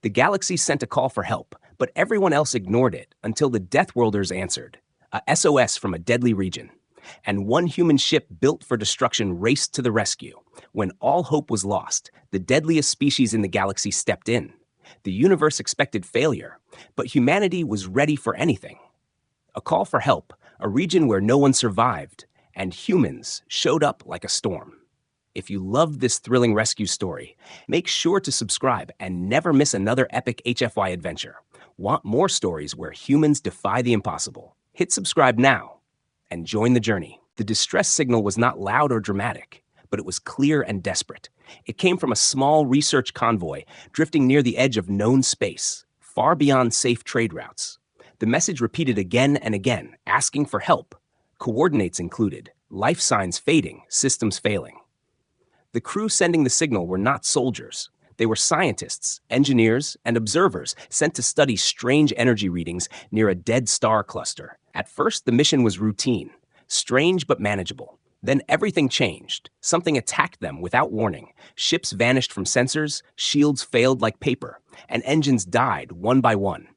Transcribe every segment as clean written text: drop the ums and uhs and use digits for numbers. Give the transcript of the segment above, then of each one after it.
The galaxy sent a call for help, but everyone else ignored it until the Deathworlders answered, a SOS from a deadly region. And one human ship built for destruction raced to the rescue. When all hope was lost, the deadliest species in the galaxy stepped in. The universe expected failure, but humanity was ready for anything. A call for help, a region where no one survived, and humans showed up like a storm. If you loved this thrilling rescue story, make sure to subscribe and never miss another epic HFY adventure. Want more stories where humans defy the impossible? Hit subscribe now and join the journey. The distress signal was not loud or dramatic, but it was clear and desperate. It came from a small research convoy drifting near the edge of known space, far beyond safe trade routes. The message repeated again and again, asking for help. Coordinates included, life signs fading, systems failing. The crew sending the signal were not soldiers. They were scientists, engineers, and observers sent to study strange energy readings near a dead star cluster. At first, the mission was routine, strange but manageable. Then everything changed. Something attacked them without warning. Ships vanished from sensors, shields failed like paper, and engines died one by one.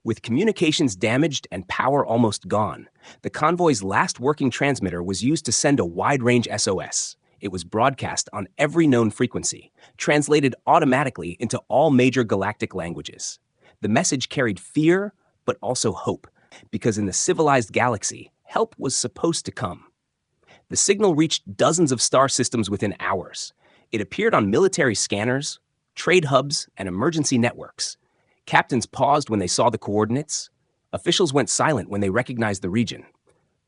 With communications damaged and power almost gone, the convoy's last working transmitter was used to send a wide-range SOS. It was broadcast on every known frequency, translated automatically into all major galactic languages. The message carried fear, but also hope, because in the civilized galaxy, help was supposed to come. The signal reached dozens of star systems within hours. It appeared on military scanners, trade hubs, and emergency networks. Captains paused when they saw the coordinates. Officials went silent when they recognized the region.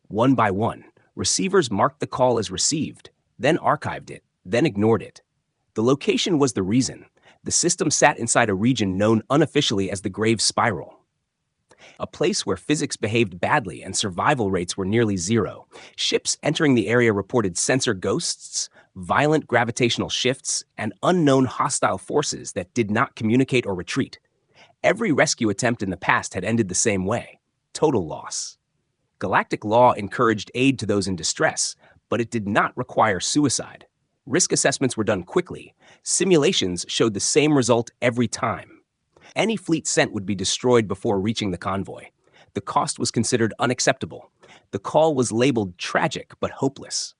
One by one, receivers marked the call as received, then archived it, then ignored it. The location was the reason. The system sat inside a region known unofficially as the Grave Spiral, a place where physics behaved badly and survival rates were nearly zero. Ships entering the area reported sensor ghosts, violent gravitational shifts, and unknown hostile forces that did not communicate or retreat. Every rescue attempt in the past had ended the same way: total loss. Galactic law encouraged aid to those in distress, but it did not require suicide. Risk assessments were done quickly. Simulations showed the same result every time. Any fleet sent would be destroyed before reaching the convoy. The cost was considered unacceptable. The call was labeled tragic but hopeless.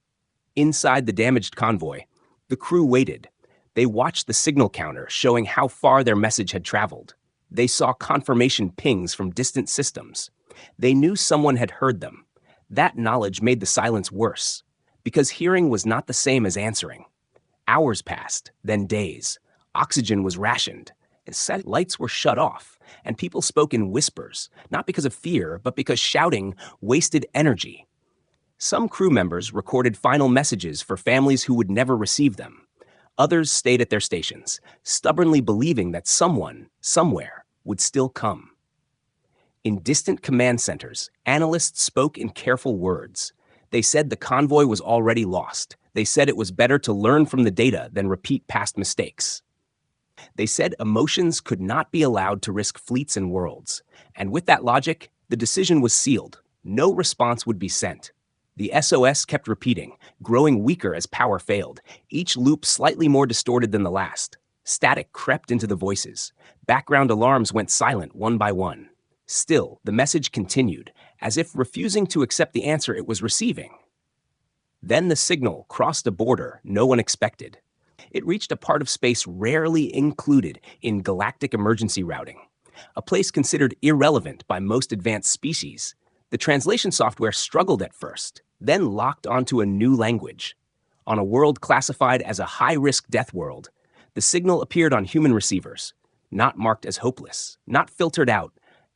Inside the damaged convoy, the crew waited. They watched the signal counter showing how far their message had traveled. They saw confirmation pings from distant systems. They knew someone had heard them. That knowledge made the silence worse, because hearing was not the same as answering. Hours passed, then days. Oxygen was rationed. Lights were shut off, and people spoke in whispers, not because of fear, but because shouting wasted energy. Some crew members recorded final messages for families who would never receive them. Others stayed at their stations, stubbornly believing that someone, somewhere, would still come. In distant command centers, analysts spoke in careful words. They said the convoy was already lost. They said it was better to learn from the data than repeat past mistakes. They said emotions could not be allowed to risk fleets and worlds. And with that logic, the decision was sealed. No response would be sent. The SOS kept repeating, growing weaker as power failed, each loop slightly more distorted than the last. Static crept into the voices. Background alarms went silent one by one. Still, the message continued, as if refusing to accept the answer it was receiving. Then the signal crossed a border no one expected. It reached a part of space rarely included in galactic emergency routing, a place considered irrelevant by most advanced species. The translation software struggled at first, then locked onto a new language. On a world classified as a high-risk death world, the signal appeared on human receivers, not marked as hopeless, not filtered out,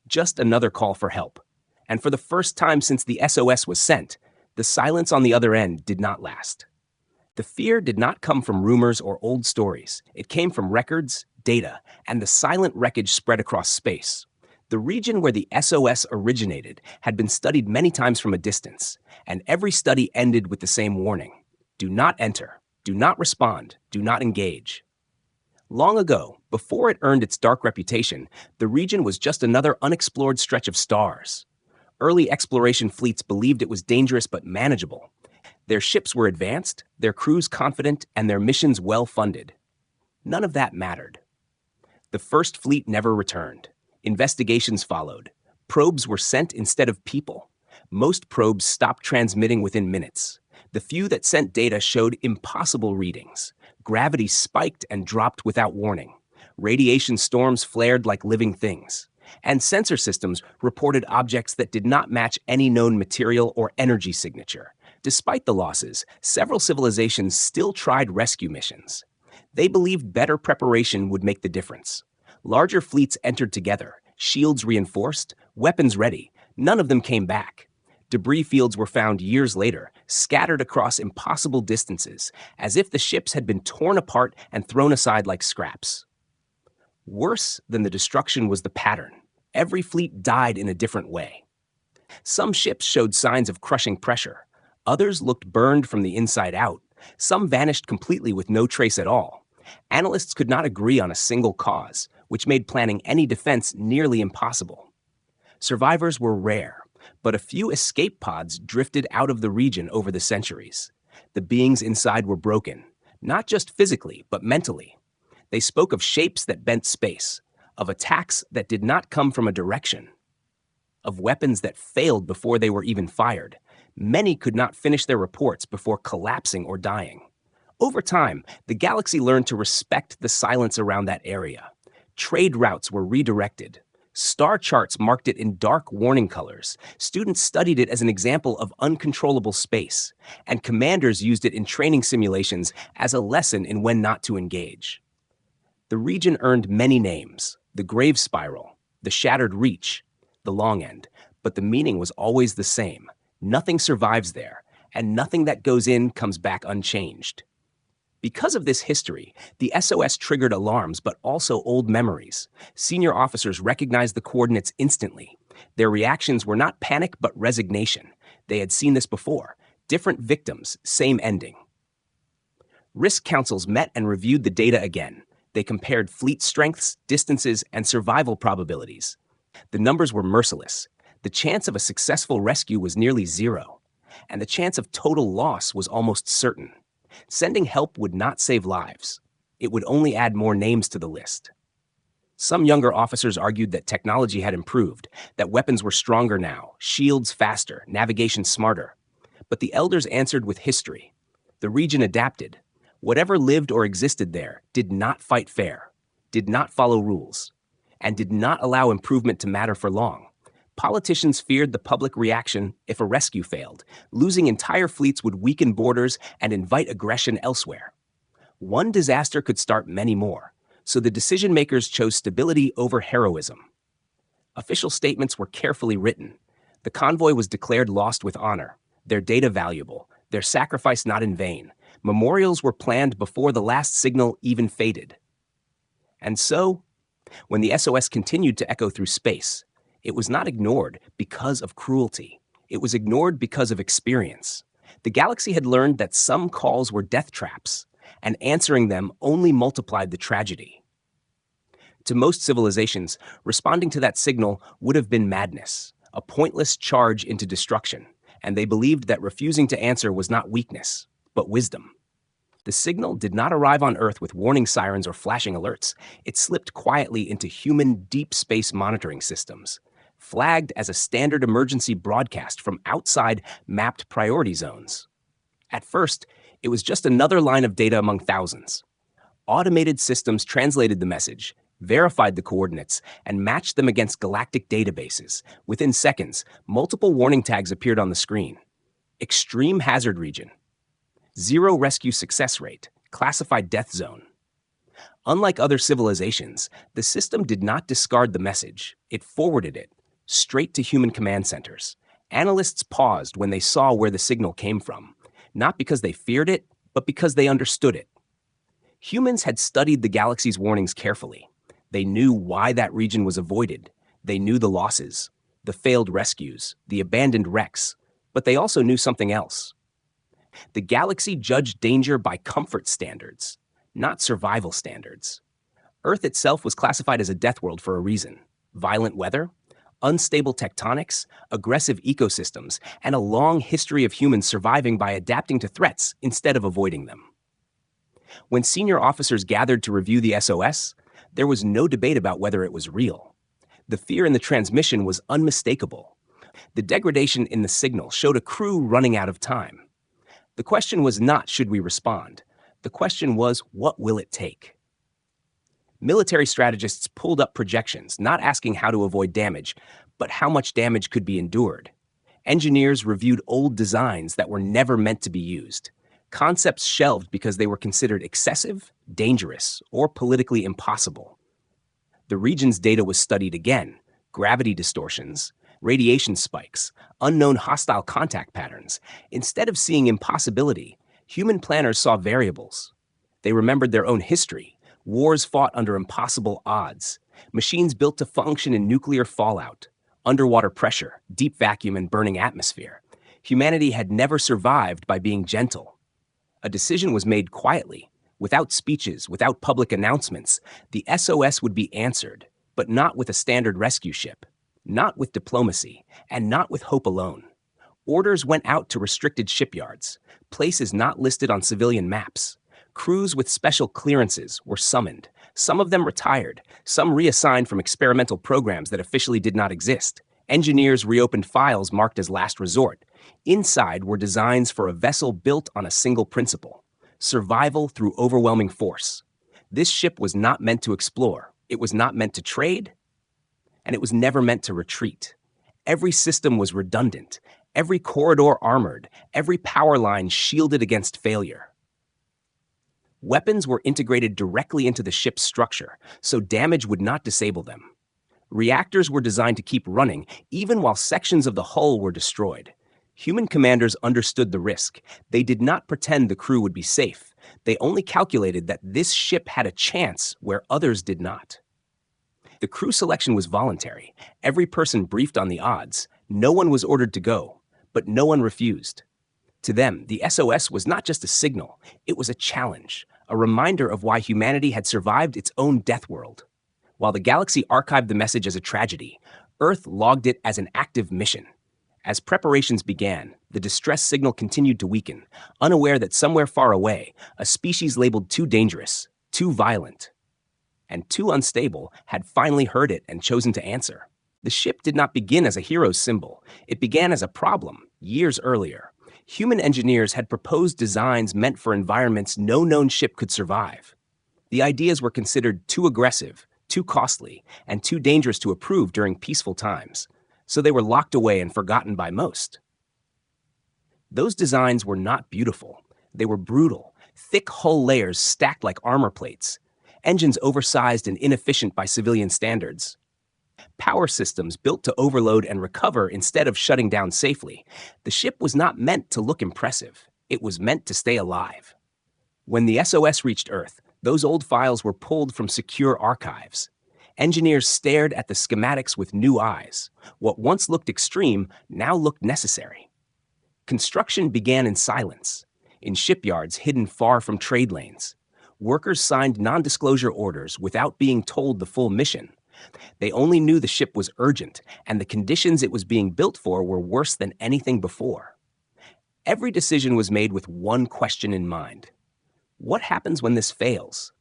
just another call for help. And for the first time since the SOS was sent, the silence on the other end did not last. The fear did not come from rumors or old stories. It came from records, data, and the silent wreckage spread across space. The region where the SOS originated had been studied many times from a distance, and every study ended with the same warning: do not enter, do not respond, do not engage. Long ago, before it earned its dark reputation, the region was just another unexplored stretch of stars. Early exploration fleets believed it was dangerous but manageable. Their ships were advanced, their crews confident, and their missions well-funded. None of that mattered. The first fleet never returned. Investigations followed. Probes were sent instead of people. Most probes stopped transmitting within minutes. The few that sent data showed impossible readings. Gravity spiked and dropped without warning. Radiation storms flared like living things. And sensor systems reported objects that did not match any known material or energy signature. Despite the losses, several civilizations still tried rescue missions. They believed better preparation would make the difference. Larger fleets entered together, shields reinforced, weapons ready. None of them came back. Debris fields were found years later, scattered across impossible distances, as if the ships had been torn apart and thrown aside like scraps. Worse than the destruction was the pattern. Every fleet died in a different way. Some ships showed signs of crushing pressure. Others looked burned from the inside out. Some vanished completely with no trace at all. Analysts could not agree on a single cause, which made planning any defense nearly impossible. Survivors were rare, but a few escape pods drifted out of the region over the centuries. The beings inside were broken, not just physically, but mentally. They spoke of shapes that bent space, of attacks that did not come from a direction, of weapons that failed before they were even fired. Many could not finish their reports before collapsing or dying. Over time, the galaxy learned to respect the silence around that area. Trade routes were redirected. Star charts marked it in dark warning colors. Students studied it as an example of uncontrollable space, and commanders used it in training simulations as a lesson in when not to engage. The region earned many names: the Grave Spiral, the Shattered Reach, the Long End, but the meaning was always the same. Nothing survives there, and nothing that goes in comes back unchanged. Because of this history, the SOS triggered alarms but also old memories. Senior officers recognized the coordinates instantly. Their reactions were not panic but resignation. They had seen this before. Different victims, same ending. Risk councils met and reviewed the data again. They compared fleet strengths, distances, and survival probabilities. The numbers were merciless. The chance of a successful rescue was nearly zero, and the chance of total loss was almost certain. Sending help would not save lives. It would only add more names to the list. Some younger officers argued that technology had improved, that weapons were stronger now, shields faster, navigation smarter. But the elders answered with history. The region adapted. Whatever lived or existed there did not fight fair, did not follow rules, and did not allow improvement to matter for long. Politicians feared the public reaction if a rescue failed. Losing entire fleets would weaken borders and invite aggression elsewhere. One disaster could start many more, so the decision-makers chose stability over heroism. Official statements were carefully written. The convoy was declared lost with honor, their data valuable, their sacrifice not in vain. Memorials were planned before the last signal even faded. And so, when the SOS continued to echo through space, it was not ignored because of cruelty. It was ignored because of experience. The galaxy had learned that some calls were death traps, and answering them only multiplied the tragedy. To most civilizations, responding to that signal would have been madness, a pointless charge into destruction, and they believed that refusing to answer was not weakness, but wisdom. The signal did not arrive on Earth with warning sirens or flashing alerts. It slipped quietly into human deep space monitoring systems, flagged as a standard emergency broadcast from outside mapped priority zones. At first, it was just another line of data among thousands. Automated systems translated the message, verified the coordinates, and matched them against galactic databases. Within seconds, multiple warning tags appeared on the screen. Extreme hazard region. Zero rescue success rate. Classified death zone. Unlike other civilizations, the system did not discard the message. It forwarded it straight to human command centers. Analysts paused when they saw where the signal came from, not because they feared it, but because they understood it. Humans had studied the galaxy's warnings carefully. They knew why that region was avoided. They knew the losses, the failed rescues, the abandoned wrecks, but they also knew something else. The galaxy judged danger by comfort standards, not survival standards. Earth itself was classified as a death world for a reason. Violent weather, unstable tectonics, aggressive ecosystems, and a long history of humans surviving by adapting to threats instead of avoiding them. When senior officers gathered to review the SOS, There was no debate about whether it was real. The fear in the transmission was unmistakable. The degradation in the signal showed a crew running out of time. The question was not should we respond. The question was, what will it take? Military strategists pulled up projections, not asking how to avoid damage, but how much damage could be endured. Engineers reviewed old designs that were never meant to be used. Concepts shelved because they were considered excessive, dangerous, or politically impossible. The region's data was studied again: gravity distortions, radiation spikes, unknown hostile contact patterns. Instead of seeing impossibility, human planners saw variables. They remembered their own history: wars fought under impossible odds, machines built to function in nuclear fallout, underwater pressure, deep vacuum, and burning atmosphere. Humanity had never survived by being gentle. A decision was made quietly, without speeches, without public announcements. The SOS would be answered, but not with a standard rescue ship, not with diplomacy, and not with hope alone. Orders went out to restricted shipyards, places not listed on civilian maps. Crews with special clearances were summoned. Some of them retired, some reassigned from experimental programs that officially did not exist. Engineers reopened files marked as last resort. Inside were designs for a vessel built on a single principle: survival through overwhelming force. This ship was not meant to explore, it was not meant to trade, and it was never meant to retreat. Every system was redundant, every corridor armored, every power line shielded against failure. Weapons were integrated directly into the ship's structure, so damage would not disable them. Reactors were designed to keep running even while sections of the hull were destroyed. Human commanders understood the risk. They did not pretend the crew would be safe. They only calculated that this ship had a chance where others did not. The crew selection was voluntary. Every person briefed on the odds. No one was ordered to go, but no one refused. To them, the SOS was not just a signal, it was a challenge, a reminder of why humanity had survived its own Deathworld. While the galaxy archived the message as a tragedy, Earth logged it as an active mission. As preparations began, the distress signal continued to weaken, unaware that somewhere far away, a species labeled too dangerous, too violent, and too unstable had finally heard it and chosen to answer. The ship did not begin as a hero's symbol. It began as a problem, years earlier. Human engineers had proposed designs meant for environments no known ship could survive. The ideas were considered too aggressive, too costly, and too dangerous to approve during peaceful times, so they were locked away and forgotten by most. Those designs were not beautiful. They were brutal, thick hull layers stacked like armor plates, engines oversized and inefficient by civilian standards, power systems built to overload and recover instead of shutting down safely. The ship was not meant to look impressive. It was meant to stay alive. When the SOS reached Earth, those old files were pulled from secure archives. Engineers stared at the schematics with new eyes. What once looked extreme now looked necessary. Construction began in silence, in shipyards hidden far from trade lanes. Workers signed non-disclosure orders without being told the full mission. They only knew the ship was urgent, and the conditions it was being built for were worse than anything before. Every decision was made with one question in mind: what happens when this fails?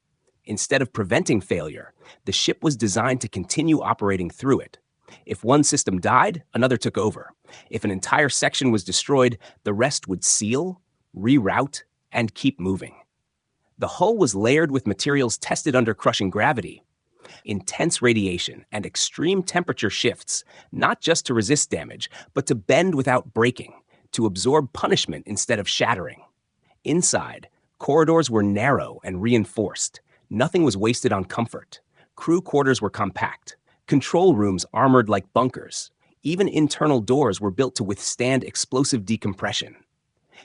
Instead of preventing failure, the ship was designed to continue operating through it. If one system died, another took over. If an entire section was destroyed, the rest would seal, reroute, and keep moving. The hull was layered with materials tested under crushing gravity. Intense radiation and extreme temperature shifts, not just to resist damage, but to bend without breaking, to absorb punishment instead of shattering. Inside, corridors were narrow and reinforced. Nothing was wasted on comfort. Crew quarters were compact. Control rooms armored like bunkers. Even internal doors were built to withstand explosive decompression.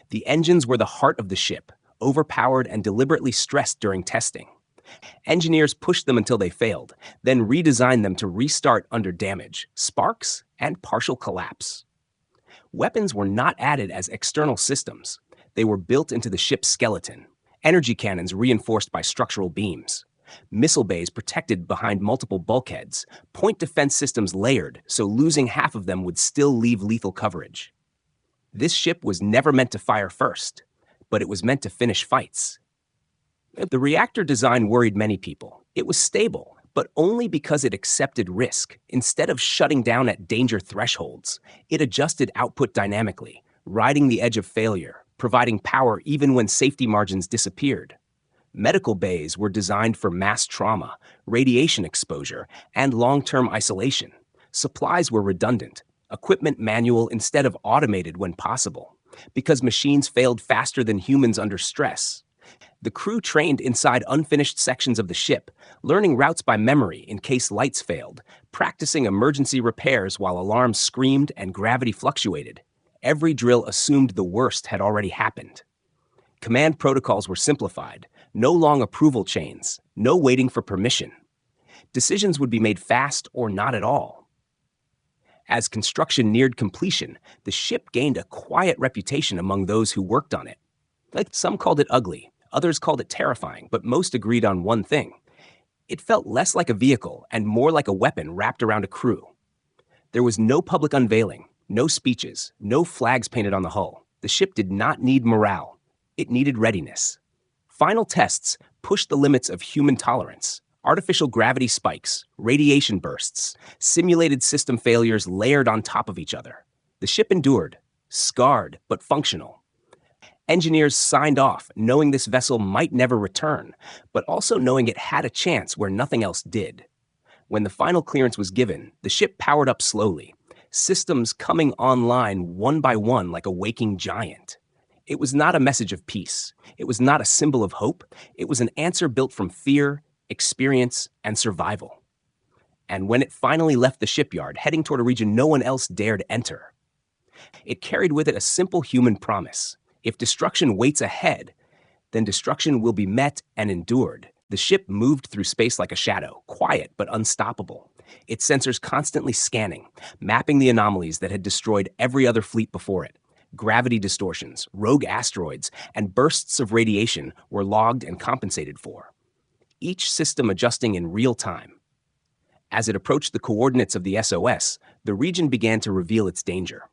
The engines were the heart of the ship, overpowered and deliberately stressed during testing. Engineers pushed them until they failed, then redesigned them to restart under damage, sparks, and partial collapse. Weapons were not added as external systems. They were built into the ship's skeleton. Energy cannons reinforced by structural beams. Missile bays protected behind multiple bulkheads. Point defense systems layered, so losing half of them would still leave lethal coverage. This ship was never meant to fire first, but it was meant to finish fights. The reactor design worried many people. It was stable, but only because it accepted risk. Instead of shutting down at danger thresholds, it adjusted output dynamically, riding the edge of failure, providing power even when safety margins disappeared. Medical bays were designed for mass trauma, radiation exposure, and long-term isolation. Supplies were redundant, equipment manual instead of automated when possible, because machines failed faster than humans under stress. The crew trained inside unfinished sections of the ship, learning routes by memory in case lights failed, practicing emergency repairs while alarms screamed and gravity fluctuated. Every drill assumed the worst had already happened. Command protocols were simplified, no long approval chains, no waiting for permission. Decisions would be made fast or not at all. As construction neared completion, the ship gained a quiet reputation among those who worked on it. Some called it ugly, others called it terrifying, but most agreed on one thing. It felt less like a vehicle and more like a weapon wrapped around a crew. There was no public unveiling, no speeches, no flags painted on the hull. The ship did not need morale. It needed readiness. Final tests pushed the limits of human tolerance. Artificial gravity spikes, radiation bursts, simulated system failures layered on top of each other. The ship endured, scarred but functional. Engineers signed off, knowing this vessel might never return, but also knowing it had a chance where nothing else did. When the final clearance was given, the ship powered up slowly, systems coming online one by one like a waking giant. It was not a message of peace. It was not a symbol of hope. It was an answer built from fear, experience, and survival. And when it finally left the shipyard, heading toward a region no one else dared enter, it carried with it a simple human promise. If destruction waits ahead, then destruction will be met and endured. The ship moved through space like a shadow, quiet but unstoppable, its sensors constantly scanning, mapping the anomalies that had destroyed every other fleet before it. Gravity distortions, rogue asteroids, and bursts of radiation were logged and compensated for, each system adjusting in real time. As it approached the coordinates of the SOS, the region began to reveal its danger.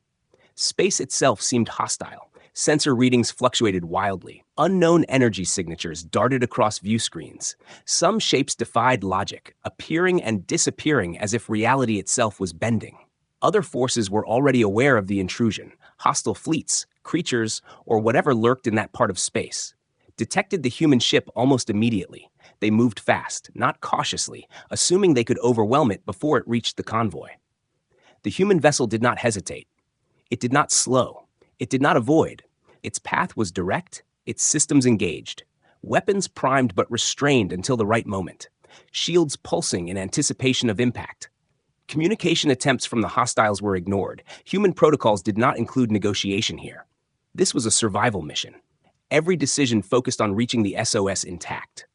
Space itself seemed hostile. Sensor readings fluctuated wildly. Unknown energy signatures darted across view screens. Some shapes defied logic, appearing and disappearing as if reality itself was bending. Other forces were already aware of the intrusion. Hostile fleets, creatures, or whatever lurked in that part of space detected the human ship almost immediately. They moved fast, not cautiously, assuming they could overwhelm it before it reached the convoy. The human vessel did not hesitate. It did not slow. It did not avoid. Its path was direct, its systems engaged. Weapons primed but restrained until the right moment. Shields pulsing in anticipation of impact. Communication attempts from the hostiles were ignored. Human protocols did not include negotiation here. This was a survival mission. Every decision focused on reaching the SOS intact.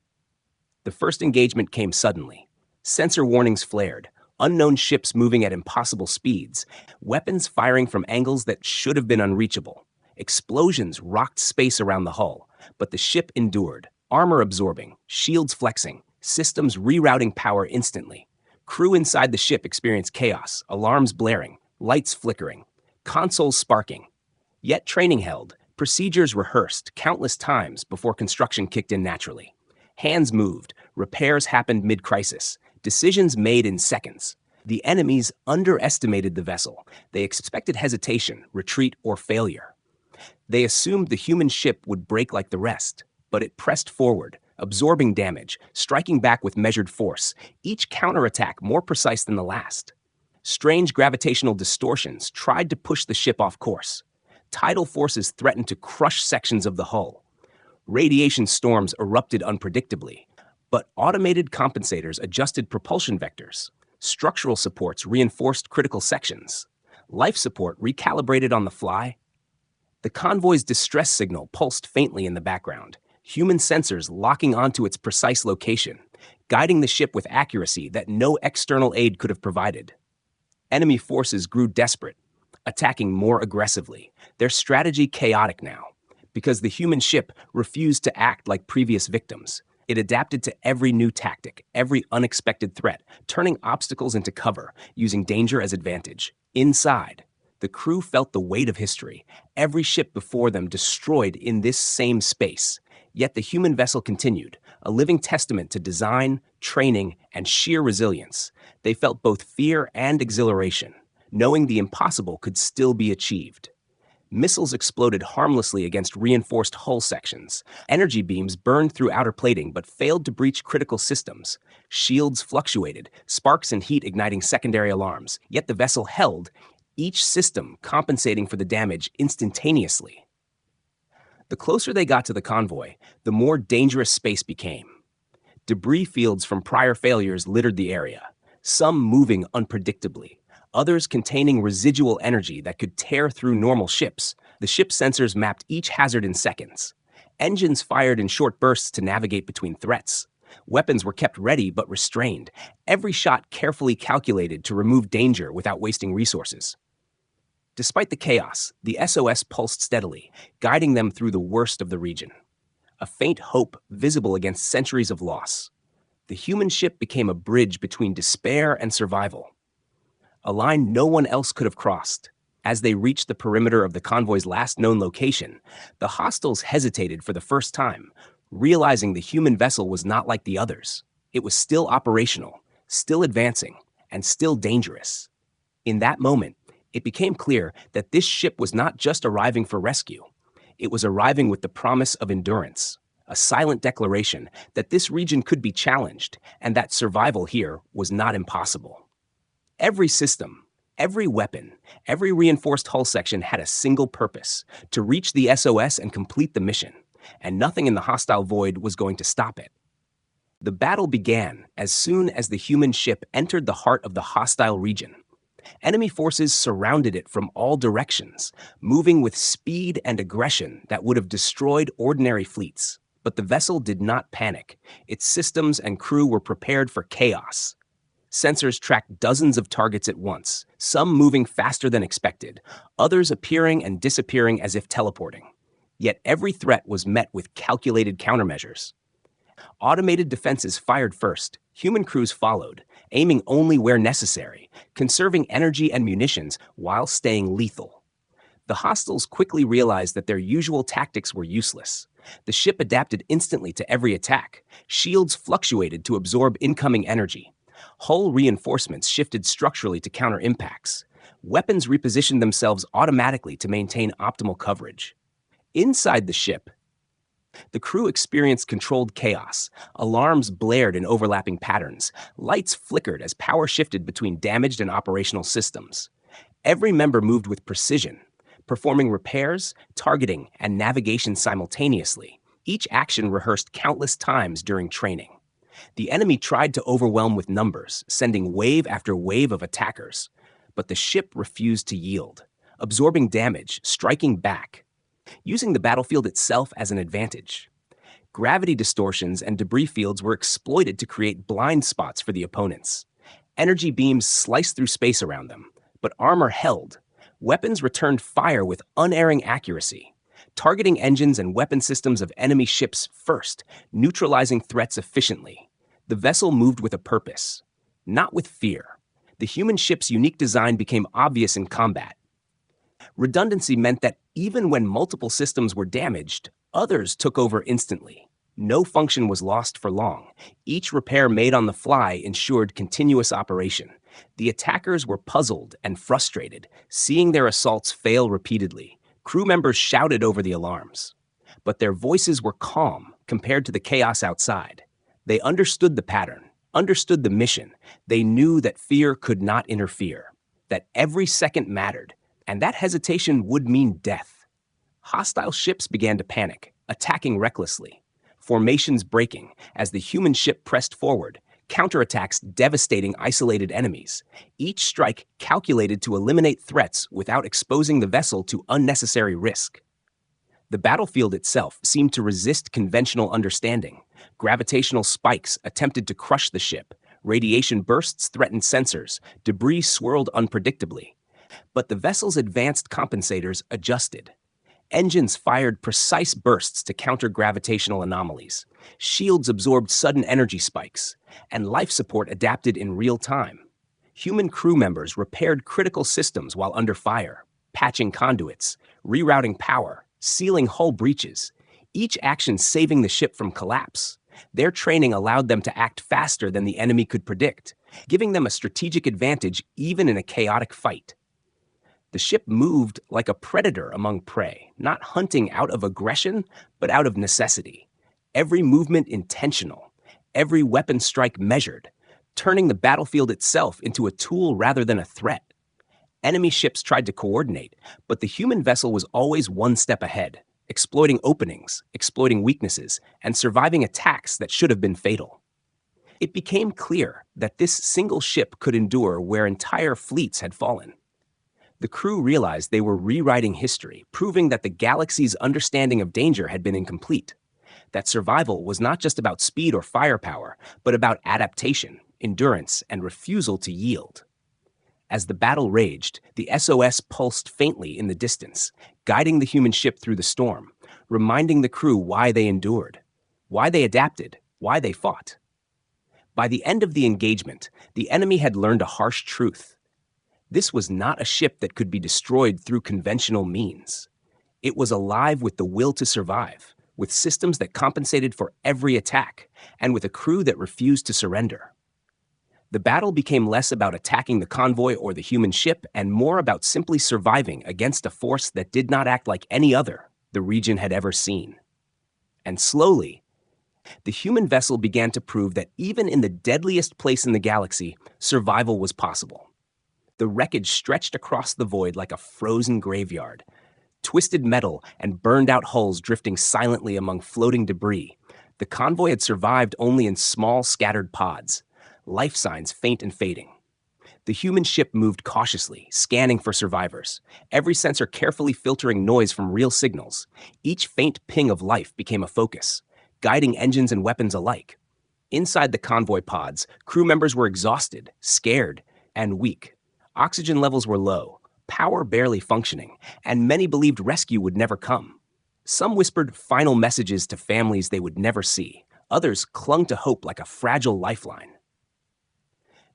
The first engagement came suddenly. Sensor warnings flared. Unknown ships moving at impossible speeds, weapons firing from angles that should have been unreachable. Explosions rocked space around the hull, but the ship endured, armor absorbing, shields flexing, systems rerouting power instantly. Crew inside the ship experienced chaos, alarms blaring, lights flickering, consoles sparking. Yet training held, procedures rehearsed countless times before construction kicked in naturally. Hands moved, repairs happened mid-crisis. Decisions made in seconds. The enemies underestimated the vessel. They expected hesitation, retreat, or failure. They assumed the human ship would break like the rest, but it pressed forward, absorbing damage, striking back with measured force, each counterattack more precise than the last. Strange gravitational distortions tried to push the ship off course. Tidal forces threatened to crush sections of the hull. Radiation storms erupted unpredictably, but automated compensators adjusted propulsion vectors. Structural supports reinforced critical sections. Life support recalibrated on the fly. The convoy's distress signal pulsed faintly in the background, human sensors locking onto its precise location, guiding the ship with accuracy that no external aid could have provided. Enemy forces grew desperate, attacking more aggressively, their strategy chaotic now, because the human ship refused to act like previous victims. It adapted to every new tactic, every unexpected threat, turning obstacles into cover, using danger as advantage. Inside, the crew felt the weight of history, every ship before them destroyed in this same space. Yet the human vessel continued, a living testament to design, training, and sheer resilience, they felt both fear and exhilaration, knowing the impossible could still be achieved. Missiles exploded harmlessly against reinforced hull sections. Energy beams burned through outer plating but failed to breach critical systems. Shields fluctuated, sparks and heat igniting secondary alarms, yet the vessel held, each system compensating for the damage instantaneously. The closer they got to the convoy, the more dangerous space became. Debris fields from prior failures littered the area, some moving unpredictably, others containing residual energy that could tear through normal ships. The ship's sensors mapped each hazard in seconds. Engines fired in short bursts to navigate between threats. Weapons were kept ready but restrained, every shot carefully calculated to remove danger without wasting resources. Despite the chaos, the SOS pulsed steadily, guiding them through the worst of the region. A faint hope visible against centuries of loss. The human ship became a bridge between despair and survival. A line no one else could have crossed. As they reached the perimeter of the convoy's last known location, the hostiles hesitated for the first time, realizing the human vessel was not like the others. It was still operational, still advancing, and still dangerous. In that moment, it became clear that this ship was not just arriving for rescue. It was arriving with the promise of endurance, a silent declaration that this region could be challenged and that survival here was not impossible. Every system, every weapon, every reinforced hull section had a single purpose: to reach the SOS and complete the mission, and nothing in the hostile void was going to stop it. The battle began as soon as the human ship entered the heart of the hostile region. Enemy forces surrounded it from all directions, moving with speed and aggression that would have destroyed ordinary fleets. But the vessel did not panic. Its systems and crew were prepared for chaos. Sensors tracked dozens of targets at once, some moving faster than expected, others appearing and disappearing as if teleporting. Yet every threat was met with calculated countermeasures. Automated defenses fired first, human crews followed, aiming only where necessary, conserving energy and munitions while staying lethal. The hostiles quickly realized that their usual tactics were useless. The ship adapted instantly to every attack. Shields fluctuated to absorb incoming energy. Hull reinforcements shifted structurally to counter impacts. Weapons repositioned themselves automatically to maintain optimal coverage. Inside the ship, the crew experienced controlled chaos. Alarms blared in overlapping patterns. Lights flickered as power shifted between damaged and operational systems. Every member moved with precision, performing repairs, targeting, and navigation simultaneously. Each action rehearsed countless times during training. The enemy tried to overwhelm with numbers, sending wave after wave of attackers. But the ship refused to yield, absorbing damage, striking back, using the battlefield itself as an advantage. Gravity distortions and debris fields were exploited to create blind spots for the opponents. Energy beams sliced through space around them, but armor held. Weapons returned fire with unerring accuracy, targeting engines and weapon systems of enemy ships first, neutralizing threats efficiently. The vessel moved with a purpose, not with fear. The human ship's unique design became obvious in combat. Redundancy meant that even when multiple systems were damaged, others took over instantly. No function was lost for long. Each repair made on the fly ensured continuous operation. The attackers were puzzled and frustrated, seeing their assaults fail repeatedly. Crew members shouted over the alarms. But their voices were calm compared to the chaos outside. They understood the pattern, understood the mission. They knew that fear could not interfere, that every second mattered, and that hesitation would mean death. Hostile ships began to panic, attacking recklessly. Formations breaking as the human ship pressed forward, counterattacks devastating isolated enemies. Each strike calculated to eliminate threats without exposing the vessel to unnecessary risk. The battlefield itself seemed to resist conventional understanding. Gravitational spikes attempted to crush the ship. Radiation bursts threatened sensors. Debris swirled unpredictably. But the vessel's advanced compensators adjusted. Engines fired precise bursts to counter gravitational anomalies. Shields absorbed sudden energy spikes, and life support adapted in real time. Human crew members repaired critical systems while under fire, patching conduits, rerouting power, sealing hull breaches, each action saving the ship from collapse. Their training allowed them to act faster than the enemy could predict, giving them a strategic advantage even in a chaotic fight. The ship moved like a predator among prey, not hunting out of aggression, but out of necessity. Every movement intentional, every weapon strike measured, turning the battlefield itself into a tool rather than a threat. Enemy ships tried to coordinate, but the human vessel was always one step ahead, exploiting openings, exploiting weaknesses, and surviving attacks that should have been fatal. It became clear that this single ship could endure where entire fleets had fallen. The crew realized they were rewriting history, proving that the galaxy's understanding of danger had been incomplete. That survival was not just about speed or firepower, but about adaptation, endurance, and refusal to yield. As the battle raged, the SOS pulsed faintly in the distance, guiding the human ship through the storm, reminding the crew why they endured, why they adapted, why they fought. By the end of the engagement, the enemy had learned a harsh truth. This was not a ship that could be destroyed through conventional means. It was alive with the will to survive, with systems that compensated for every attack, and with a crew that refused to surrender. The battle became less about attacking the convoy or the human ship and more about simply surviving against a force that did not act like any other the region had ever seen. And slowly, the human vessel began to prove that even in the deadliest place in the galaxy, survival was possible. The wreckage stretched across the void like a frozen graveyard, twisted metal and burned-out hulls drifting silently among floating debris. The convoy had survived only in small, scattered pods, life signs faint and fading. The human ship moved cautiously, scanning for survivors, every sensor carefully filtering noise from real signals. Each faint ping of life became a focus, guiding engines and weapons alike. Inside the convoy pods, crew members were exhausted, scared, and weak. Oxygen levels were low, power barely functioning, and many believed rescue would never come. Some whispered final messages to families they would never see. Others clung to hope like a fragile lifeline.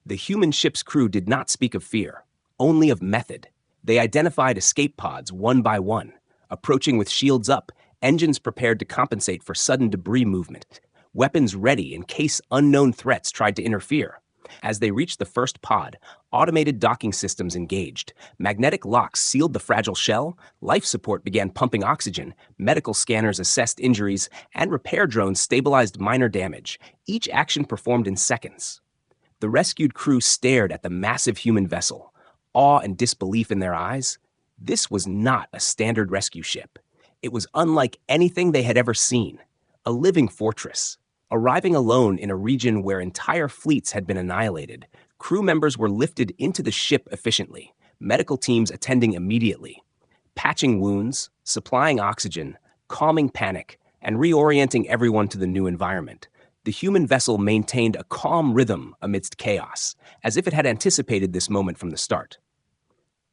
The human ship's crew did not speak of fear, only of method. They identified escape pods one by one, approaching with shields up, engines prepared to compensate for sudden debris movement, weapons ready in case unknown threats tried to interfere. As they reached the first pod, automated docking systems engaged. Magnetic locks sealed the fragile shell, life support began pumping oxygen, medical scanners assessed injuries, and repair drones stabilized minor damage, each action performed in seconds. The rescued crew stared at the massive human vessel, awe and disbelief in their eyes. This was not a standard rescue ship. It was unlike anything they had ever seen, a living fortress. Arriving alone in a region where entire fleets had been annihilated, crew members were lifted into the ship efficiently, medical teams attending immediately, patching wounds, supplying oxygen, calming panic, and reorienting everyone to the new environment. The human vessel maintained a calm rhythm amidst chaos, as if it had anticipated this moment from the start.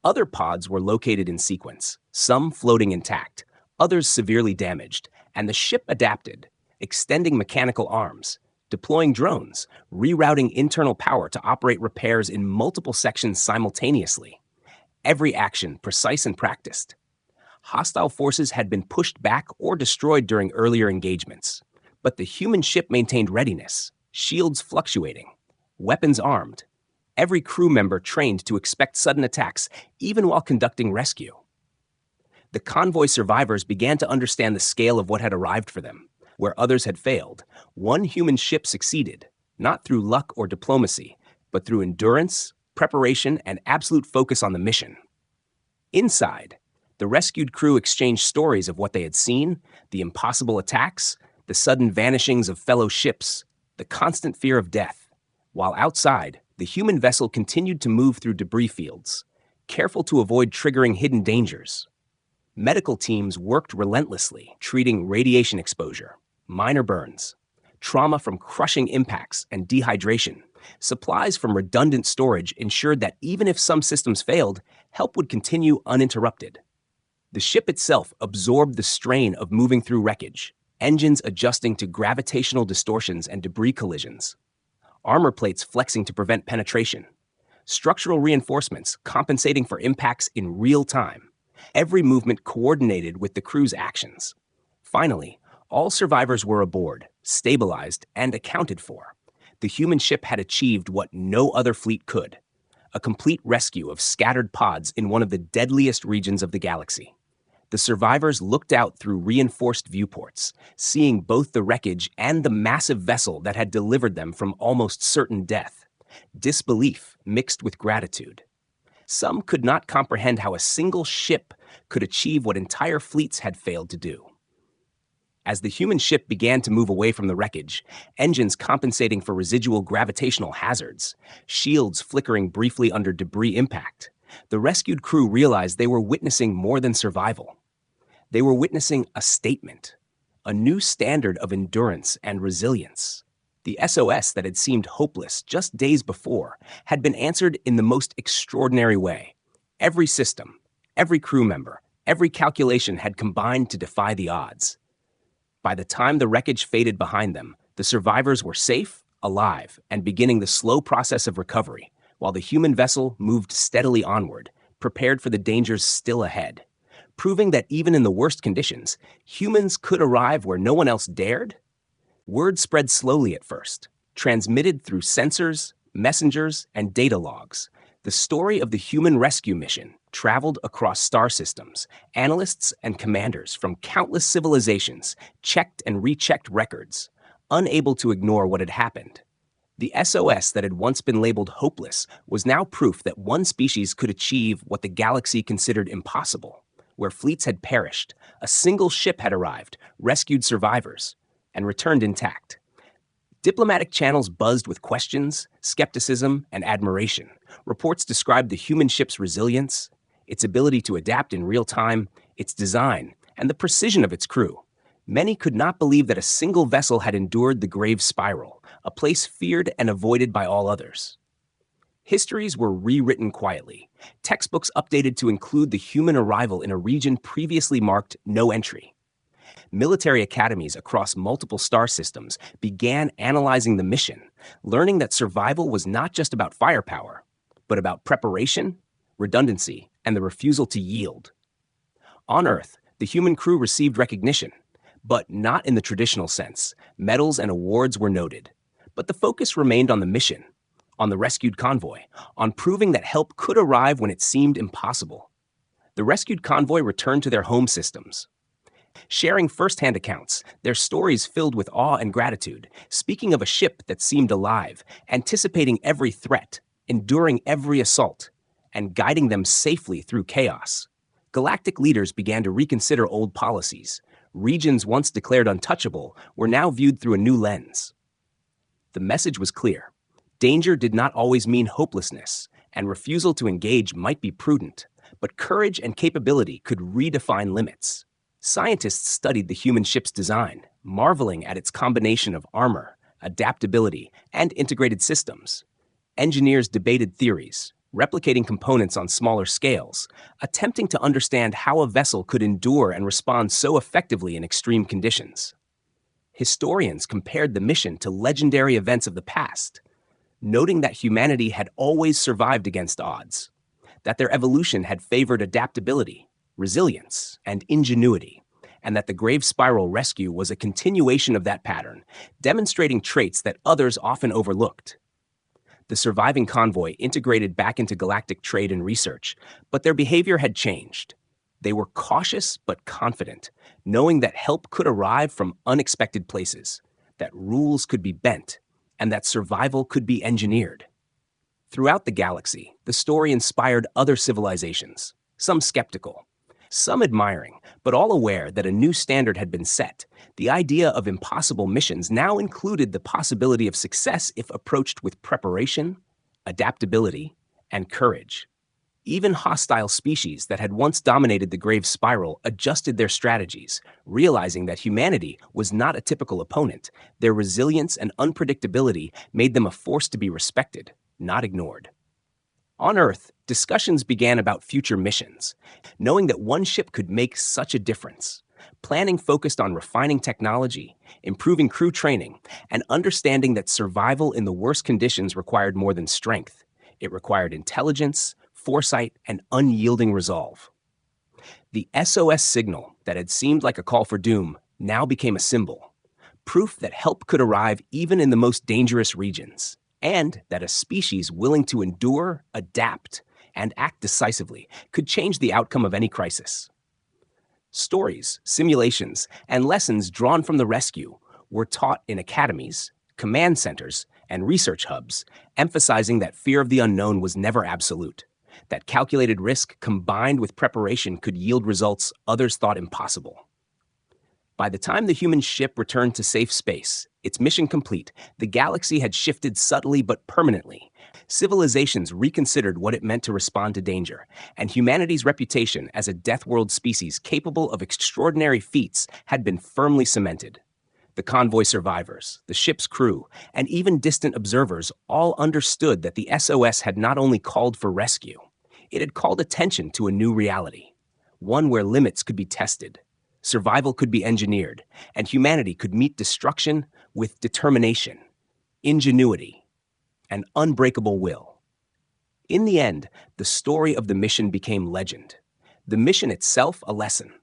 Other pods were located in sequence, some floating intact, others severely damaged, and the ship adapted, extending mechanical arms, deploying drones, rerouting internal power to operate repairs in multiple sections simultaneously. Every action precise and practiced. Hostile forces had been pushed back or destroyed during earlier engagements, but the human ship maintained readiness, shields fluctuating, weapons armed, every crew member trained to expect sudden attacks even while conducting rescue. The convoy survivors began to understand the scale of what had arrived for them. Where others had failed, one human ship succeeded, not through luck or diplomacy, but through endurance, preparation, and absolute focus on the mission. Inside, the rescued crew exchanged stories of what they had seen, the impossible attacks, the sudden vanishings of fellow ships, the constant fear of death. While outside, the human vessel continued to move through debris fields, careful to avoid triggering hidden dangers. Medical teams worked relentlessly, treating radiation exposure, minor burns, trauma from crushing impacts and dehydration. Supplies from redundant storage ensured that even if some systems failed, help would continue uninterrupted. The ship itself absorbed the strain of moving through wreckage, engines adjusting to gravitational distortions and debris collisions, armor plates flexing to prevent penetration, structural reinforcements compensating for impacts in real time, every movement coordinated with the crew's actions. Finally, all survivors were aboard, stabilized, and accounted for, the human ship had achieved what no other fleet could: a complete rescue of scattered pods in one of the deadliest regions of the galaxy. The survivors looked out through reinforced viewports, seeing both the wreckage and the massive vessel that had delivered them from almost certain death. Disbelief mixed with gratitude. Some could not comprehend how a single ship could achieve what entire fleets had failed to do. As the human ship began to move away from the wreckage, engines compensating for residual gravitational hazards, shields flickering briefly under debris impact, the rescued crew realized they were witnessing more than survival. They were witnessing a statement, a new standard of endurance and resilience. The SOS that had seemed hopeless just days before had been answered in the most extraordinary way. Every system, every crew member, every calculation had combined to defy the odds. By the time the wreckage faded behind them, the survivors were safe, alive, and beginning the slow process of recovery, while the human vessel moved steadily onward, prepared for the dangers still ahead, proving that even in the worst conditions, humans could arrive where no one else dared. Word spread slowly at first, transmitted through sensors, messengers, and data logs. The story of the human rescue mission traveled across star systems. Analysts and commanders from countless civilizations checked and rechecked records, unable to ignore what had happened. The SOS that had once been labeled hopeless was now proof that one species could achieve what the galaxy considered impossible. Where fleets had perished, a single ship had arrived, rescued survivors, and returned intact. Diplomatic channels buzzed with questions, skepticism, and admiration. Reports described the human ship's resilience, its ability to adapt in real time, its design, and the precision of its crew. Many could not believe that a single vessel had endured the grave spiral, a place feared and avoided by all others. Histories were rewritten quietly, textbooks updated to include the human arrival in a region previously marked no entry. Military academies across multiple star systems began analyzing the mission, learning that survival was not just about firepower, but about preparation, redundancy, and the refusal to yield. On Earth, the human crew received recognition, but not in the traditional sense. Medals and awards were noted, but the focus remained on the mission, on the rescued convoy, on proving that help could arrive when it seemed impossible. The rescued convoy returned to their home systems, sharing first-hand accounts, their stories filled with awe and gratitude, speaking of a ship that seemed alive, anticipating every threat, enduring every assault, and guiding them safely through chaos. Galactic leaders began to reconsider old policies. Regions once declared untouchable were now viewed through a new lens. The message was clear. Danger did not always mean hopelessness, and refusal to engage might be prudent, but courage and capability could redefine limits. Scientists studied the human ship's design, marveling at its combination of armor, adaptability, and integrated systems. Engineers debated theories, replicating components on smaller scales, attempting to understand how a vessel could endure and respond so effectively in extreme conditions. Historians compared the mission to legendary events of the past, noting that humanity had always survived against odds, that their evolution had favored adaptability, resilience, and ingenuity, and that the grave spiral rescue was a continuation of that pattern, demonstrating traits that others often overlooked. The surviving convoy integrated back into galactic trade and research, but their behavior had changed. They were cautious but confident, knowing that help could arrive from unexpected places, that rules could be bent, and that survival could be engineered. Throughout the galaxy, the story inspired other civilizations, some skeptical, some admiring, but all aware that a new standard had been set. The idea of impossible missions now included the possibility of success if approached with preparation, adaptability, and courage. Even hostile species that had once dominated the grave spiral adjusted their strategies, realizing that humanity was not a typical opponent. Their resilience and unpredictability made them a force to be respected, not ignored. On Earth, discussions began about future missions, knowing that one ship could make such a difference. Planning focused on refining technology, improving crew training, and understanding that survival in the worst conditions required more than strength. It required intelligence, foresight, and unyielding resolve. The SOS signal that had seemed like a call for doom now became a symbol, proof that help could arrive even in the most dangerous regions, and that a species willing to endure, adapt, and act decisively could change the outcome of any crisis. Stories, simulations, and lessons drawn from the rescue were taught in academies, command centers, and research hubs, emphasizing that fear of the unknown was never absolute, that calculated risk combined with preparation could yield results others thought impossible. By the time the human ship returned to safe space, its mission complete, the galaxy had shifted subtly but permanently. Civilizations reconsidered what it meant to respond to danger, and humanity's reputation as a Deathworld species capable of extraordinary feats had been firmly cemented. The convoy survivors, the ship's crew, and even distant observers all understood that the SOS had not only called for rescue, it had called attention to a new reality, one where limits could be tested, survival could be engineered, and humanity could meet destruction with determination, ingenuity, and unbreakable will. In the end, the story of the mission became legend, the mission itself a lesson,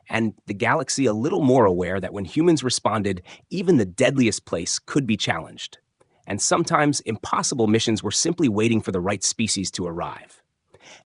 and the galaxy a little more aware that when humans responded, even the deadliest place could be challenged. And sometimes impossible missions were simply waiting for the right species to arrive.